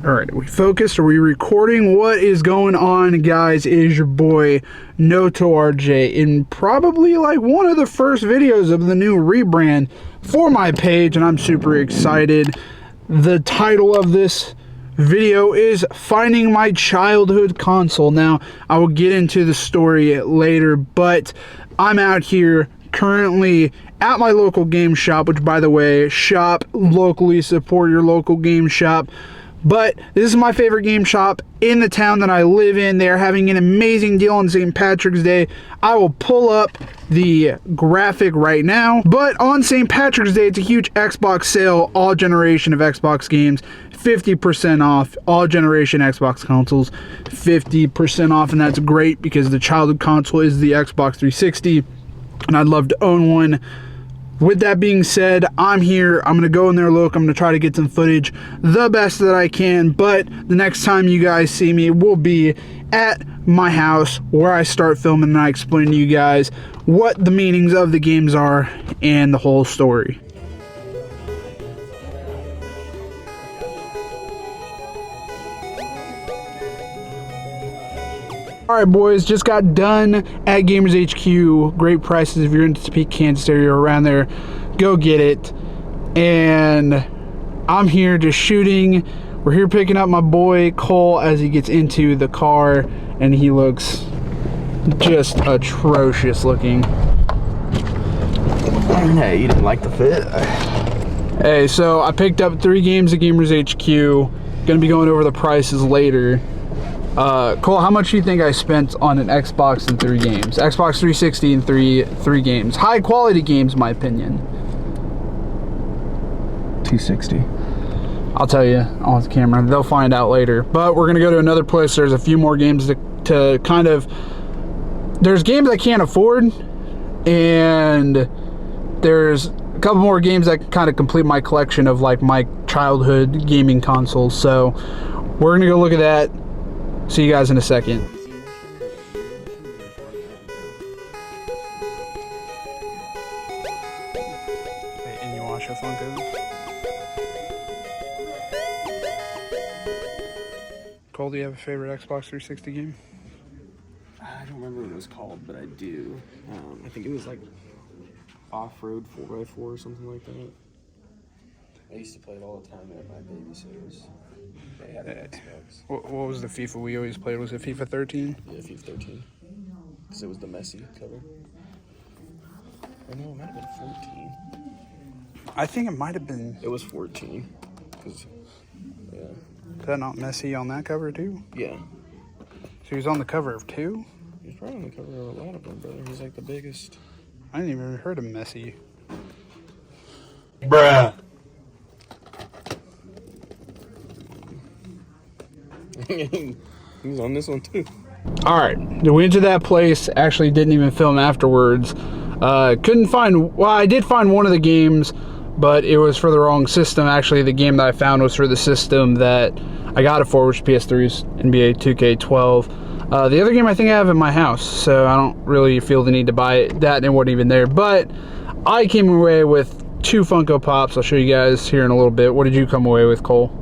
All right, are we focused? Are we recording? What is going on, guys? It is your boy NotoRJ in probably like one of the first videos of the new rebrand for my page, and I'm super excited. The title of this video is Finding My Childhood Console. Now, I will get into the story later, but I'm out here currently at my local game shop, which, by the way, shop locally, support your local game shop. But this is my favorite game shop in the town that I live in. They're having an amazing deal on St. Patrick's Day. I will pull up the graphic right now. But on St. Patrick's Day, it's a huge Xbox sale. All generation of Xbox games, 50% off. All generation Xbox consoles, 50% off. And that's great because the childhood console is the Xbox 360. And I'd love to own one. With that being said, I'm here. I'm going to go in there, look. I'm going to try to get some footage the best that I can. But the next time you guys see me will be at my house where I start filming and I explain to you guys what the meanings of the games are and the whole story. Alright boys, just got done at Gamers HQ. Great prices if you're in the Topeka, Kansas area or around there. Go get it. And I'm here just shooting. We're here picking up my boy Cole as he gets into the car, and he looks just atrocious looking. Hey, you didn't like the fit? Hey, so I picked up 3 games at Gamers HQ. Gonna be going over the prices later. Cole, how much do you think I spent on an Xbox and 3 games? Xbox 360 and three games. High quality games, in my opinion. $260. I'll tell you on the camera. They'll find out later. But we're going to go to another place. There's a few more games to kind of... There's games I can't afford. And there's a couple more games that kind of complete my collection of like my childhood gaming consoles. So we're going to go look at that. See you guys in a second. Hey, and you wash your Funkos? Cole, do you have a favorite Xbox 360 game? I don't remember what it was called, but I do. I think it was like Off-Road 4x4 or something like that. I used to play it all the time at my babysitter's. They had an Xbox. What was the FIFA we always played? Was it FIFA 13? Yeah, FIFA 13. Because it was the Messi cover. Or no, it might have been 14. I think it might have been. It was 14. Cause, yeah. Is that not Messi on that cover too? Yeah. So he was on the cover of 2? He's probably on the cover of a lot of them, brother. He's like the biggest. I didn't even heard of Messi. Bruh. He's on this one too. Alright, we went to that place, actually didn't even film afterwards. Couldn't find, well, I did find one of the games, but it was for the wrong system. Actually, the game that I found was for the system that I got it for, which is PS3's NBA 2K12. The other game I think I have in my house, so I don't really feel the need to buy it. That and it wasn't even there, but I came away with 2 Funko Pops. I'll show you guys here in a little bit. What did you come away with, Cole?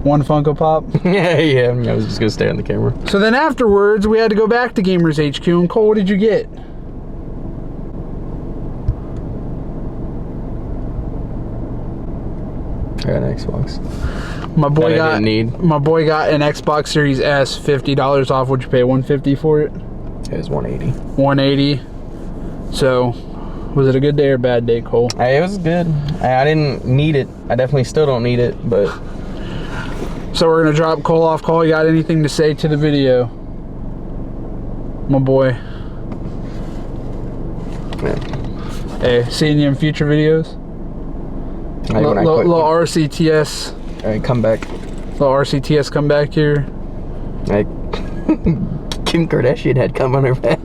1 Funko Pop? yeah, I was just gonna stay on the camera. So then afterwards, we had to go back to Gamers HQ, and Cole, what did you get? I got an Xbox. My boy got an Xbox Series S, $50 off. What'd you pay? $150 for it? It was $180. $180. So, was it a good day or bad day, Cole? Hey, it was good. I didn't need it. I definitely still don't need it, but. So we're gonna drop Cole off. Cole, you got anything to say to the video? My boy. Yeah. Hey, seeing you in future videos? Little RCTS. Alright, come back. Little RCTS come back here. Like, Kim Kardashian had come on her back.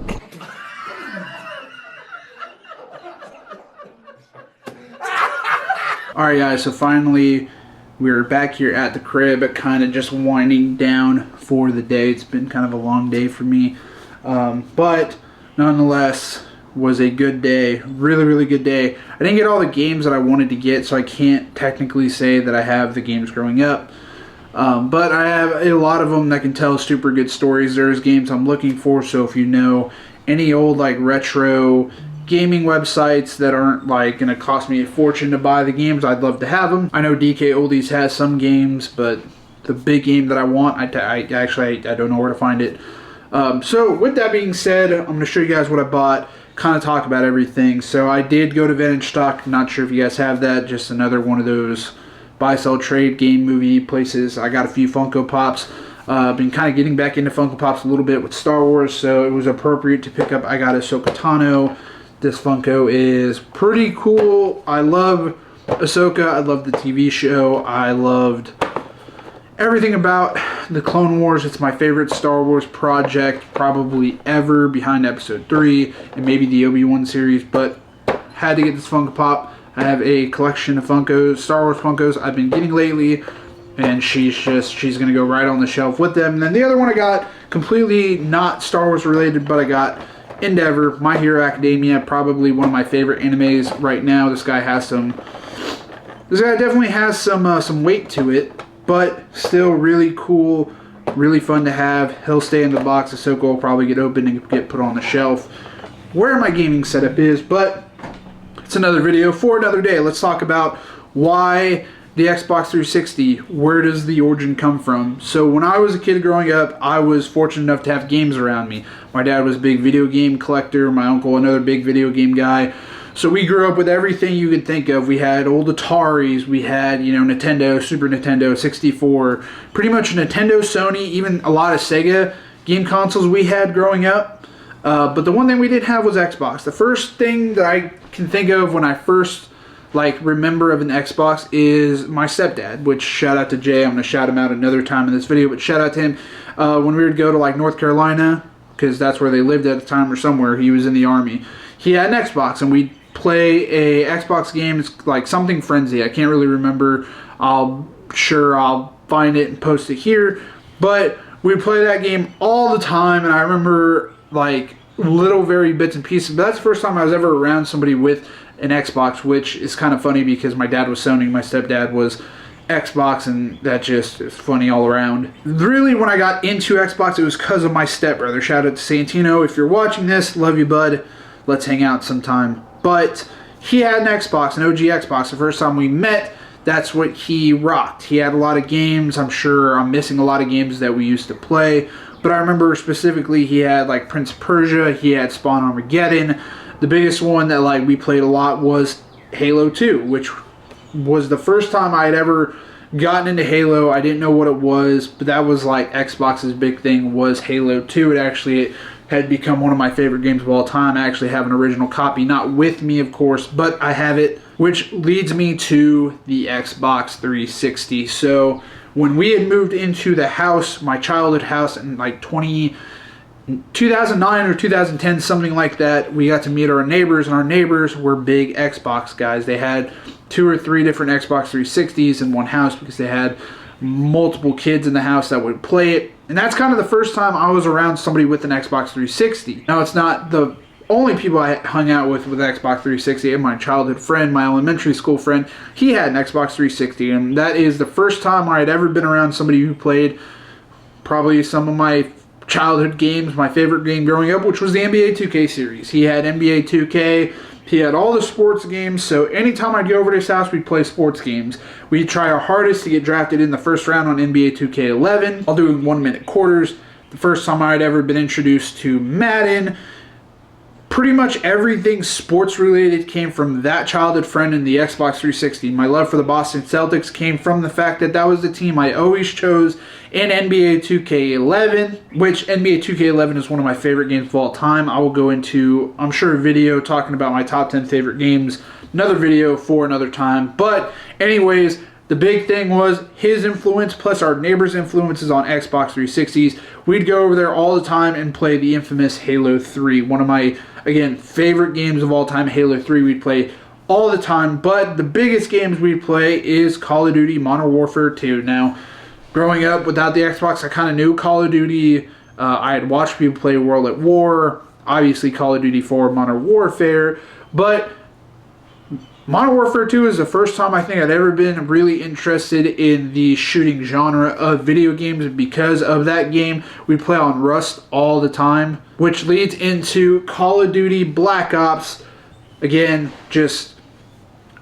Alright guys, so finally we're back here at the crib, kind of just winding down for the day. It's been kind of a long day for me, but nonetheless, was a good day. Really, really good day. I didn't get all the games that I wanted to get, so I can't technically say that I have the games growing up. But I have a lot of them that can tell super good stories. There's games I'm looking for, so if you know any old like retro gaming websites that aren't like going to cost me a fortune to buy the games, I'd love to have them. I know DK Oldies has some games, but the big game that I want, I don't know where to find it. So with that being said, I'm going to show you guys what I bought, kind of talk about everything. So I did go to Vintage Stock. Not sure if you guys have that. Just another one of those buy, sell, trade, game, movie places. I got a few Funko Pops. Been kind of getting back into Funko Pops a little bit with Star Wars, so it was appropriate to pick up. I got Ahsoka Tano. This Funko is pretty cool. I love Ahsoka. I love the TV show. I loved everything about the Clone Wars. It's my favorite Star Wars project probably ever, behind Episode 3 and maybe the Obi-Wan series, but had to get this Funko Pop. I have a collection of Funkos, Star Wars Funkos I've been getting lately, and she's going to go right on the shelf with them. And then the other one I got, completely not Star Wars related, but I got Endeavor, My Hero Academia, probably one of my favorite animes right now. This guy definitely has some weight to it, but still really cool, really fun to have. He'll stay in the box. Ahsoka will probably get opened and get put on the shelf where my gaming setup is, but it's another video for another day. Let's talk about why the Xbox 360, where does the origin come from? So when I was a kid growing up, I was fortunate enough to have games around me. My dad was a big video game collector, my uncle another big video game guy. So we grew up with everything you could think of. We had old Ataris, we had, Nintendo, Super Nintendo, 64, pretty much Nintendo, Sony, even a lot of Sega game consoles we had growing up. But the one thing we didn't have was Xbox. The first thing that I can think of when I first remember of an Xbox is my stepdad, which shout out to Jay. I'm going to shout him out another time in this video, but shout out to him. When we would go to North Carolina, because that's where they lived at the time or somewhere, he was in the Army. He had an Xbox, and we'd play a Xbox game. It's like something Frenzy. I can't really remember. I'll find it and post it here. But we'd play that game all the time, and I remember little very bits and pieces. But that's the first time I was ever around somebody with an Xbox, which is kind of funny because my dad was Sony, my stepdad was Xbox, and that just is funny all around. Really, when I got into Xbox, it was because of my stepbrother. Shout out to Santino. If you're watching this, love you, bud. Let's hang out sometime. But he had an Xbox, an OG Xbox. The first time we met, that's what he rocked. He had a lot of games. I'm sure I'm missing a lot of games that we used to play, but I remember specifically he had Prince of Persia, he had Spawn Armageddon. The biggest one that we played a lot was Halo 2, which was the first time I had ever gotten into Halo. I didn't know what it was, but that was Xbox's big thing was Halo 2. It actually had become one of my favorite games of all time. I actually have an original copy, not with me of course, but I have it, which leads me to the Xbox 360. So when we had moved into the house, my childhood house in 2009 or 2010, something like that, we got to meet our neighbors, and our neighbors were big Xbox guys. They had 2 or 3 different Xbox 360s in one house because they had multiple kids in the house that would play it. And that's kind of the first time I was around somebody with an Xbox 360. Now, it's not the only people I hung out with Xbox 360. And my childhood friend, my elementary school friend, he had an Xbox 360. And that is the first time I had ever been around somebody who played probably some of my childhood games, my favorite game growing up, which was the NBA 2K series. He had NBA 2K. He had all the sports games, so anytime I'd go over to his house, we'd play sports games. We'd try our hardest to get drafted in the first round on NBA 2K11. I'll do 1-minute quarters. The first time I'd ever been introduced to Madden. Pretty much everything sports related came from that childhood friend in the Xbox 360. My love for the Boston Celtics came from the fact that that was the team I always chose in NBA 2K11, which NBA 2K11 is one of my favorite games of all time. I will go into, I'm sure, a video talking about my top 10 favorite games. Another video for another time. But anyways, the big thing was his influence plus our neighbors' influences on Xbox 360s. We'd go over there all the time and play the infamous Halo 3. One of my, again, favorite games of all time, Halo 3. We'd play all the time. But the biggest games we'd play is Call of Duty Modern Warfare 2. Now, growing up without the Xbox, I kind of knew Call of Duty. I had watched people play World at War. obviously Call of Duty 4, Modern Warfare, but Modern Warfare 2 is the first time I think I'd ever been really interested in the shooting genre of video games. Because of that game, we play on Rust all the time, which leads into Call of Duty Black Ops. Again, just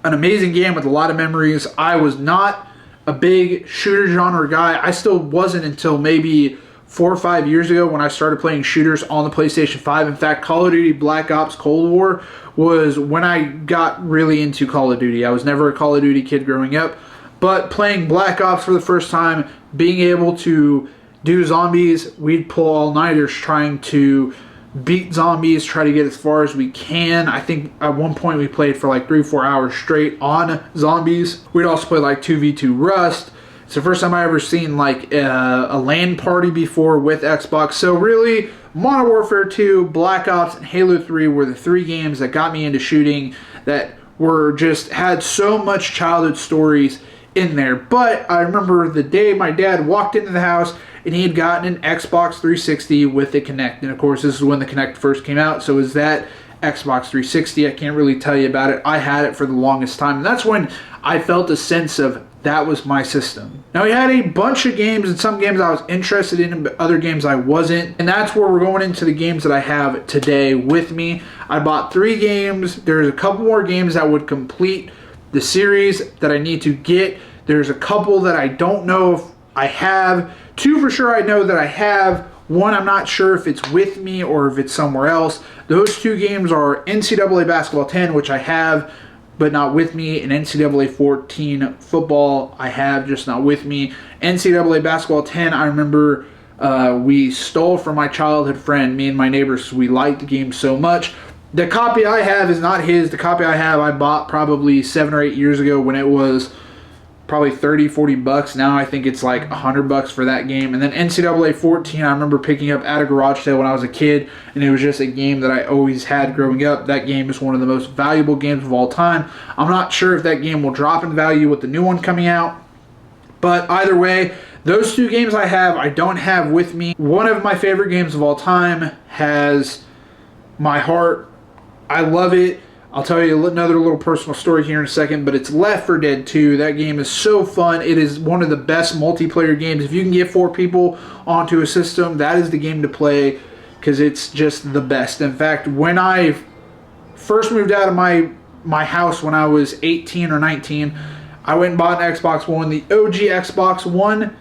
an amazing game with a lot of memories. I was not a big shooter genre guy. I still wasn't until maybe 4 or 5 years ago when I started playing shooters on the PlayStation 5. In fact, Call of Duty Black Ops Cold War was when I got really into Call of Duty. I was never a Call of Duty kid growing up, but playing Black Ops for the first time, being able to do zombies, we'd pull all-nighters trying to beat zombies, try to get as far as we can. I think at one point we played for like 3 or 4 hours straight on zombies. We'd also play like 2v2 Rust. It's the first time I ever seen like a LAN party before with Xbox. So really, Modern Warfare 2, Black Ops, and Halo 3 were the 3 games that got me into shooting, that were just had so much childhood stories in there. But I remember the day my dad walked into the house and he had gotten an Xbox 360 with the Kinect. And of course, this is when the Kinect first came out. So is that Xbox 360? I can't really tell you about it. I had it for the longest time. And that's when I felt a sense of that was my system. Now, we had a bunch of games, and some games I was interested in, but other games I wasn't. And that's where we're going into the games that I have today with me. I bought 3 games. There's a couple more games that would complete the series that I need to get. There's a couple that I don't know if I have. 2 for sure I know that I have. 1 I'm not sure if it's with me or if it's somewhere else. Those 2 games are NCAA Basketball 10, which I have, but not with me, and NCAA 14 football I have, just not with me. NCAA Basketball 10, I remember we stole from my childhood friend, me and my neighbors. We liked the game so much. The copy I have is not his. The copy I have I bought probably 7 or 8 years ago when it was probably 30, 40 bucks. Now I think it's like 100 bucks for that game. And then NCAA 14, I remember picking up at a garage sale when I was a kid, and it was just a game that I always had growing up. That game is one of the most valuable games of all time. I'm not sure if that game will drop in value with the new one coming out, but either way, those 2 games I have, I don't have with me. One of my favorite games of all time has my heart. I love it. I'll tell you another little personal story here in a second, but it's Left 4 Dead 2. That game is so fun. It is one of the best multiplayer games. If you can get 4 people onto a system, that is the game to play because it's just the best. In fact, when I first moved out of my house when I was 18 or 19, I went and bought an Xbox One, the OG Xbox One,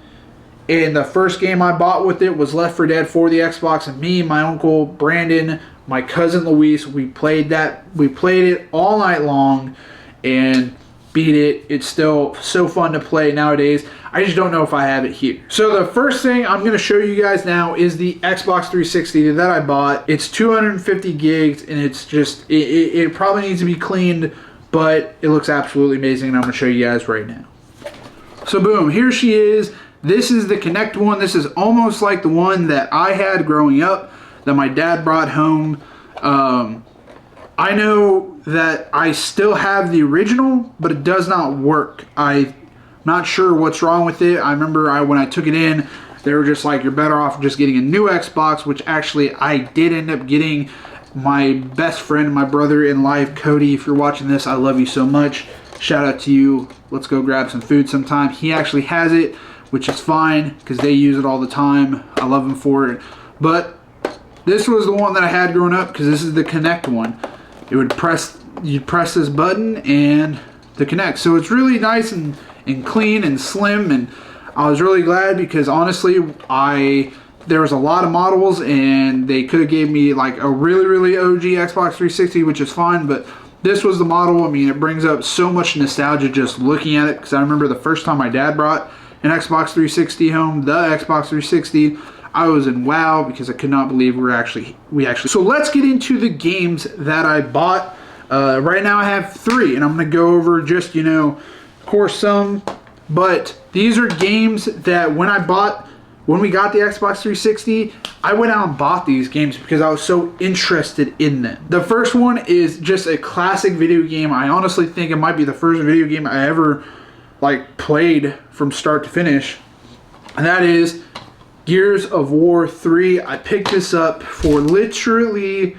and the first game I bought with it was Left 4 Dead for the Xbox, and me, my uncle Brandon, my cousin Luis, we played that. We played it all night long and beat it. It's still so fun to play nowadays. I just don't know if I have it here. So the first thing I'm going to show you guys now is the Xbox 360 that I bought. It's 250 gigs and it's just, it probably needs to be cleaned, but it looks absolutely amazing, and I'm going to show you guys right now. So boom, here she is. This is the Kinect one. This is almost like the one that I had growing up, that my dad brought home. I know that I still have the original, but it does not work. I'm not sure what's wrong with it. I remember when I took it in, they were just like, you're better off just getting a new Xbox, which actually I did end up getting. My best friend, my brother in life, Cody, if you're watching this, I love you so much. Shout out to you. Let's go grab some food sometime. He actually has it, which is fine because they use it all the time. I love him for it. But this was the one that I had growing up because this is the Kinect one. It would you'd press this button and the Kinect. So it's really nice and clean and slim, and I was really glad because honestly, there was a lot of models and they could have gave me like a really OG Xbox 360, which is fine, but this was the model. I mean, it brings up so much nostalgia just looking at it because I remember the first time my dad brought an Xbox 360 home, the Xbox 360, I was in wow because I could not believe we actually. So let's get into the games that I bought. Right now I have 3, and I'm going to go over just, of course some, but these are games that when we got the Xbox 360, I went out and bought these games because I was so interested in them. The first one is just a classic video game. I honestly think it might be the first video game I ever played from start to finish, and that is Gears of War 3. I picked this up for literally,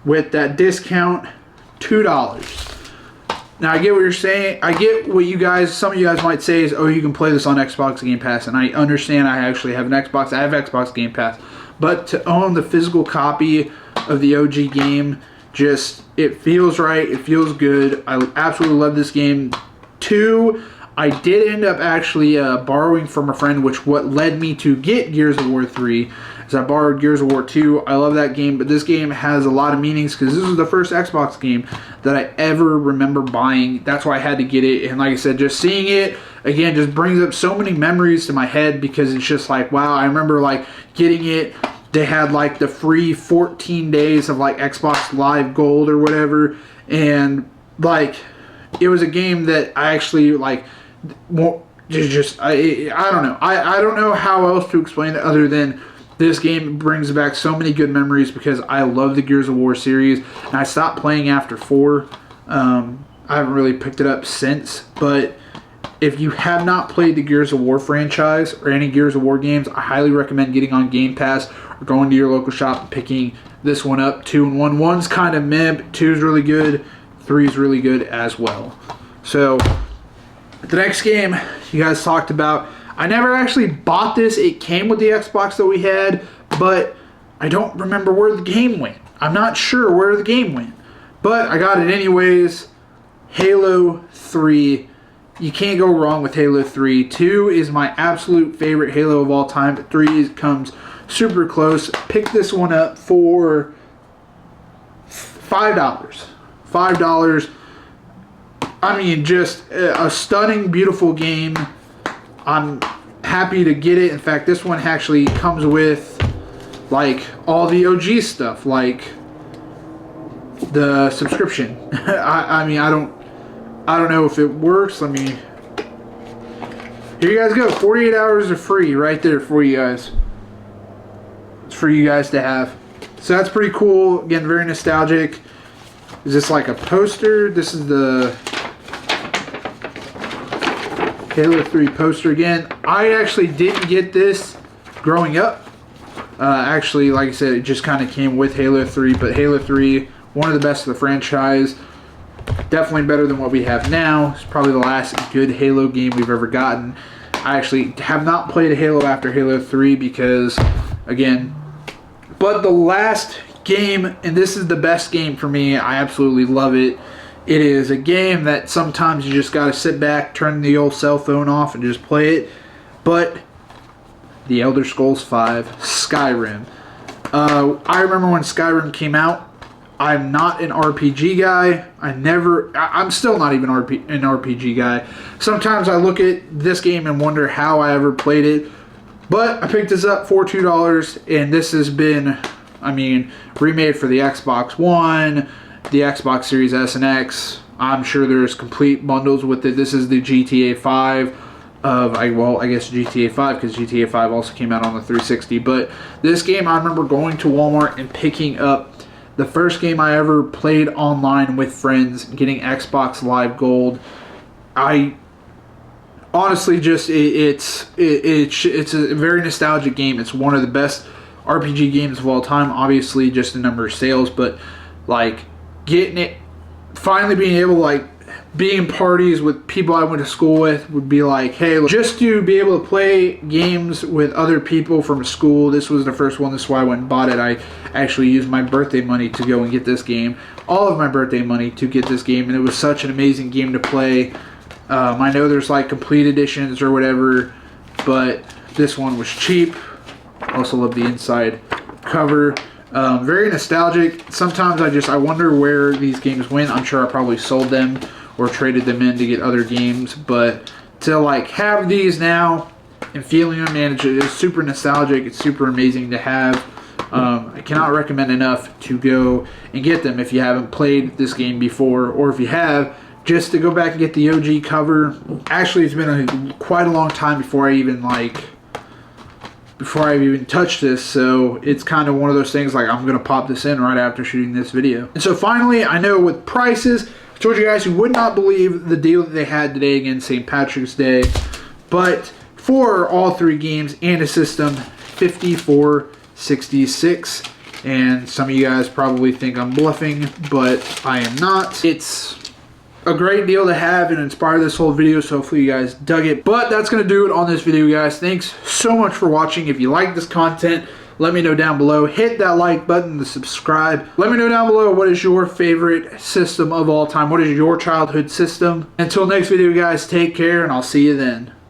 with that discount, $2. Now, I get what you're saying. I get what you guys, some of you guys might say is, oh, you can play this on Xbox Game Pass. And I understand. I actually have an Xbox. I have Xbox Game Pass. But to own the physical copy of the OG game, just, it feels right. It feels good. I absolutely love this game. 2, I did end up actually borrowing from a friend, which what led me to get Gears of War 3. Is I borrowed Gears of War 2. I love that game, but this game has a lot of meanings because this was the first Xbox game that I ever remember buying. That's why I had to get it. And like I said, just seeing it, again, just brings up so many memories to my head because it's just like, wow, I remember like getting it. They had like the free 14 days of like Xbox Live Gold or whatever. And like, it was a game that I actually like, just, I don't know. I don't know how else to explain it other than this game brings back so many good memories because I love the Gears of War series. And I stopped playing after 4. I haven't really picked it up since. But if you have not played the Gears of War franchise or any Gears of War games, I highly recommend getting on Game Pass or going to your local shop and picking this one up. 2 and 1. 1's kind of meh, 2's really good. 3's really good as well. So, the next game you guys talked about, I never actually bought this. It came with the Xbox that we had, but I don't remember where the game went. I'm not sure where the game went, but I got it anyways. Halo 3. You can't go wrong with Halo 3. 2 is my absolute favorite Halo of all time, but 3 comes super close. Picked this one up for $5. $5. I mean, just a stunning, beautiful game. I'm happy to get it. In fact, this one actually comes with like all the OG stuff, like the subscription. I mean, I don't know if it works. Let me. Here you guys go. 48 hours of free right there for you guys. It's for you guys to have. So that's pretty cool. Again, very nostalgic. Is this like a poster? This is the Halo 3 poster again. I actually didn't get this growing up. Actually, like I said, it just kind of came with Halo 3. But Halo 3, one of the best of the franchise. Definitely better than what we have now. It's probably the last good Halo game we've ever gotten. I actually have not played a Halo after Halo 3 because, again, but the last game, and this is the best game for me, I absolutely love it. It is a game that sometimes you just got to sit back, turn the old cell phone off, and just play it. But The Elder Scrolls V Skyrim. I remember when Skyrim came out. I'm not an RPG guy. I'm still not even an RPG guy. Sometimes I look at this game and wonder how I ever played it. But I picked this up for $2, and this has been, I mean, remade for the Xbox One, the Xbox Series S and X. I'm sure there's complete bundles with it. This is the GTA 5 well, I guess GTA 5 because GTA 5 also came out on the 360. But this game, I remember going to Walmart and picking up the first game I ever played online with friends, getting Xbox Live Gold. I honestly just, it's a very nostalgic game. It's one of the best RPG games of all time. Obviously, just the number of sales, but like getting it, finally being able to like be in parties with people I went to school with would be like, hey, just to be able to play games with other people from school. This was the first one. This is why I went and bought it. I actually used my birthday money to go and get this game. All of my birthday money to get this game, and it was such an amazing game to play. I know there's like complete editions or whatever, but this one was cheap. Also love the inside cover. Very nostalgic. Sometimes I wonder where these games went. I'm sure I probably sold them or traded them in to get other games, but to like have these now and feeling them, man, it's super nostalgic. It's super amazing to have. I cannot recommend enough to go and get them if you haven't played this game before, or if you have, just to go back and get the OG cover. Actually, it's been quite a long time before I even touched this, so it's kind of one of those things like I'm gonna pop this in right after shooting this video. And so finally, I know with prices, I told you guys you would not believe the deal that they had today against St. Patrick's Day, but for all 3 games and a system, $54.66. And some of you guys probably think I'm bluffing, but I am not. It's a great deal to have and inspire this whole video, so hopefully you guys dug it. But that's going to do it on this video, guys. Thanks so much for watching. If you like this content, let me know down below. Hit that like button to subscribe. Let me know down below, what is your favorite system of all time? What is your childhood system? Until next video, guys, take care, and I'll see you then.